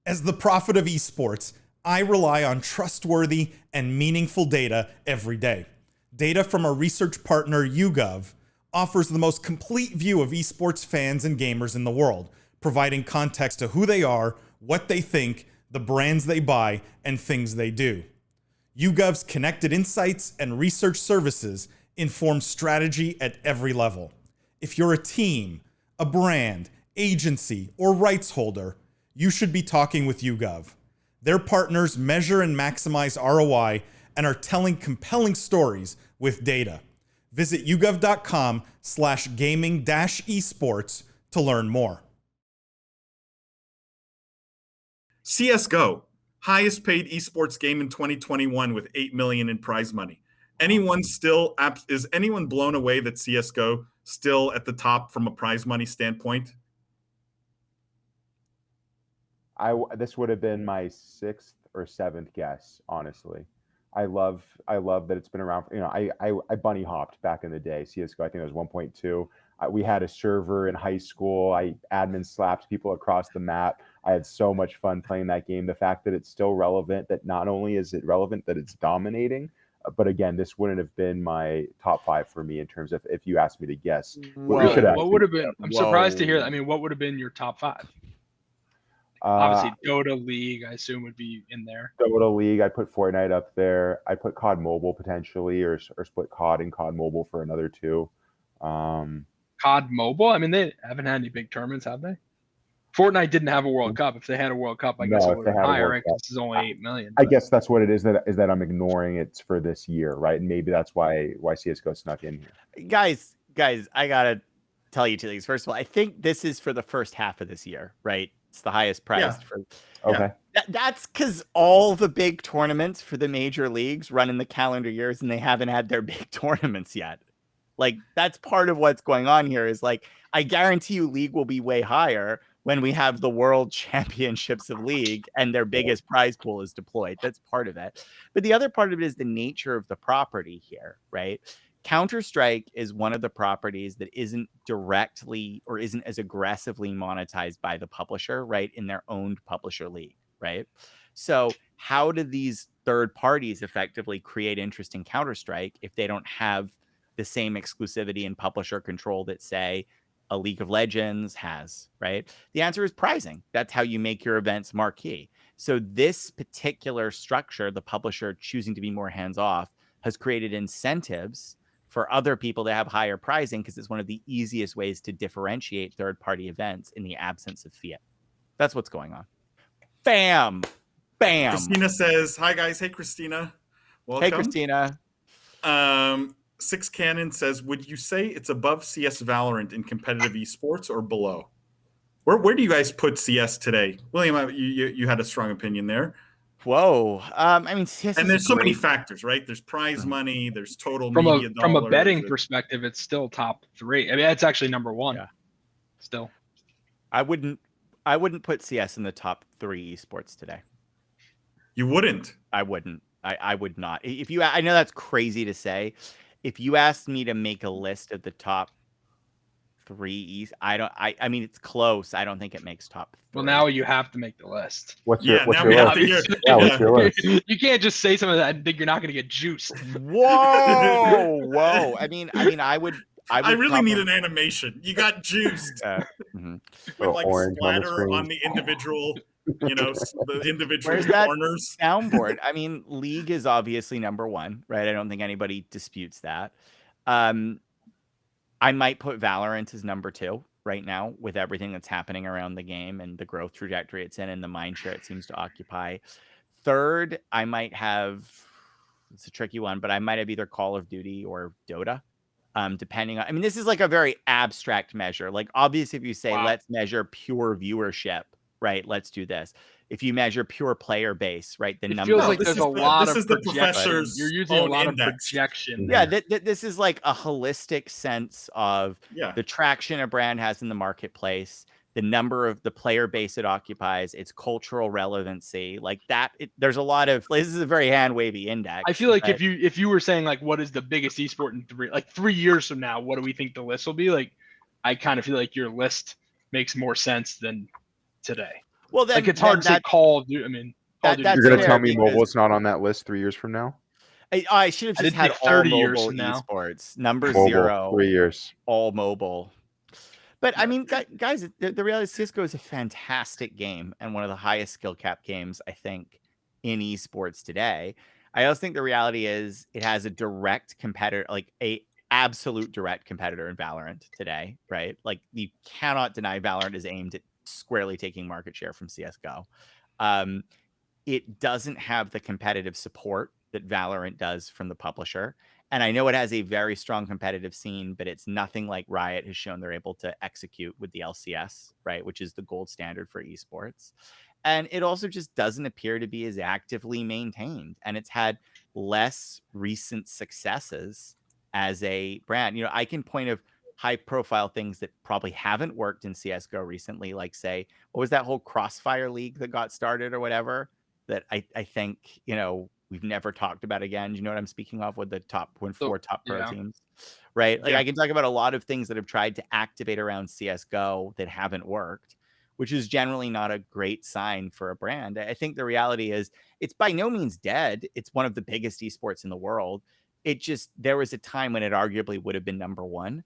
As the prophet of esports, I rely on trustworthy and meaningful data every day. Data from our research partner YouGov offers the most complete view of esports fans and gamers in the world, providing context to who they are, what they think, the brands they buy, and things they do. YouGov's connected insights and research services inform strategy at every level. If you're a team, a brand, agency, or rights holder, you should be talking with YouGov. Their partners measure and maximize ROI and are telling compelling stories with data. Visit yougov.com/gaming-esports to learn more. CSGO, highest paid esports game in 2021 with $8 million in prize money. Is anyone blown away that CSGO still at the top from a prize money standpoint? This would have been my 6th or 7th guess, honestly. I love that it's been around. I bunny hopped back in the day. CS:GO, I think it was 1.2. We had a server in high school. I admin slapped people across the map. I had so much fun playing that game. The fact that it's still relevant, that not only is it relevant, that it's dominating, but again, this wouldn't have been my top 5 for me in terms of if you asked me to guess. What would have been? I'm surprised to hear that. I mean, what would have been your top 5? Obviously, Dota, League, I assume would be in there. Dota, League, I put Fortnite up there. I put COD Mobile potentially, or split COD and COD Mobile for another 2. COD Mobile? I mean, they haven't had any big tournaments, have they? Fortnite didn't have a World Cup. If they had a World Cup, I guess it would have been higher. Right? This is only 8 million. I guess that's what it is. That I'm ignoring it for this year, right? And maybe that's why CS:GO snuck in here. Guys, I gotta tell you 2 things. First of all, I think this is for the first half of this year, right? It's the highest prize for. Okay. That's because all the big tournaments for the major leagues run in the calendar years, and they haven't had their big tournaments yet. Like, that's part of what's going on here. Is like, I guarantee you, League will be way higher when we have the World Championships of League and their biggest prize pool is deployed. That's part of it. But the other part of it is the nature of the property here, right? Counter-Strike is one of the properties that isn't directly or isn't as aggressively monetized by the publisher, right, in their owned publisher league, right? So how do these third parties effectively create interest in Counter-Strike if they don't have the same exclusivity and publisher control that, say, a League of Legends has, right? The answer is pricing. That's how you make your events marquee. So this particular structure, the publisher choosing to be more hands-off, has created incentives for other people to have higher pricing because it's one of the easiest ways to differentiate third-party events in the absence of fiat. That's what's going on. Bam! Bam! Christina says, hi, guys. Hey, Christina. Welcome. Hey, Christina. Six Cannon says, would you say it's above CS Valorant in competitive esports or below? Where do you guys put CS today? William, you had a strong opinion there. Whoa. I mean, CS and there's so many factors, right? There's prize money, there's total media dollars. From a betting perspective, it's still top 3. I mean, it's actually number 1. Yeah. Still. I wouldn't put CS in the top 3 esports today. You wouldn't? I wouldn't. I would not. I know that's crazy to say. If you asked me to make a list of the top 3 I mean, it's close. I don't think it makes top 3. Well, now you have to make the list. What's your list? You can't just say something that I think you're not going to get juiced. Whoa. I mean, I would I really need an animation. You got juiced. With like splatter on the individual, the individual Where's corners. That soundboard. I mean, League is obviously number 1, right? I don't think anybody disputes that. I might put Valorant as number 2 right now with everything that's happening around the game and the growth trajectory it's in and the mindshare it seems to occupy. 3rd, I might have, it's a tricky one, but I might have either Call of Duty or Dota. Depending on, I mean, this is like a very abstract measure. Like, obviously, if you say, let's measure pure viewership, right? Let's do this. If you measure pure player base, right? The number feels like there's a lot of the professor's you're using a lot of projection. Yeah, this is like a holistic sense of the traction a brand has in the marketplace, the number of the player base it occupies, its cultural relevancy, like that. There's a lot of, this is a very hand wavy index. I feel like if you were saying like, what is the biggest esport in 3 years from now, what do we think the list will be? Like, I kind of feel like your list makes more sense than today. Well, then like it's hard to say Call of Duty. I mean, Call of Duty. You're going to tell me mobile's not on that list 3 years from now? I should have just had all 30 years mobile from now. esports. Number Mobile, 0, 3 years. all mobile. But I mean, guys, the reality is CSGO is a fantastic game and one of the highest skill cap games, I think, in esports today. I also think the reality is it has a direct competitor, like a absolute direct competitor in Valorant today, right? Like you cannot deny Valorant is aimed at squarely taking market share from CSGO. It doesn't have the competitive support that Valorant does from the publisher. And I know it has a very strong competitive scene, but it's nothing like Riot has shown they're able to execute with the LCS, right? Which is the gold standard for esports. And it also just doesn't appear to be as actively maintained. And it's had less recent successes as a brand. You know, I can point of high profile things that probably haven't worked in CSGO recently, like say, what was that whole Crossfire League that got started or whatever, that I think, you know, we've never talked about again. Do you know what I'm speaking of with the four top pro teams, right? Like I can talk about a lot of things that have tried to activate around CSGO that haven't worked, which is generally not a great sign for a brand. I think the reality is it's by no means dead. It's one of the biggest esports in the world. It just, there was a time when it arguably would have been number 1.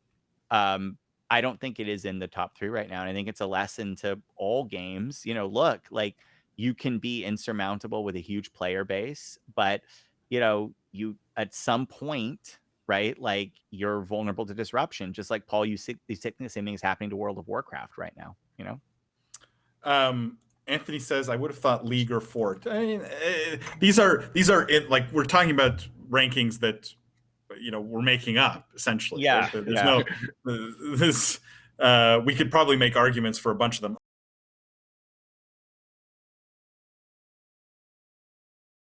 I don't think it is in the top 3 right now. And I think it's a lesson to all games, you know, look, like you can be insurmountable with a huge player base, but you know, you at some point, right? Like you're vulnerable to disruption, just like Paul, you see the same thing is happening to World of Warcraft right now, you know? Anthony says, I would have thought League or Fort. I mean, these are like, we're talking about rankings that, you know, we're making up essentially. Yeah. There's no, we could probably make arguments for a bunch of them.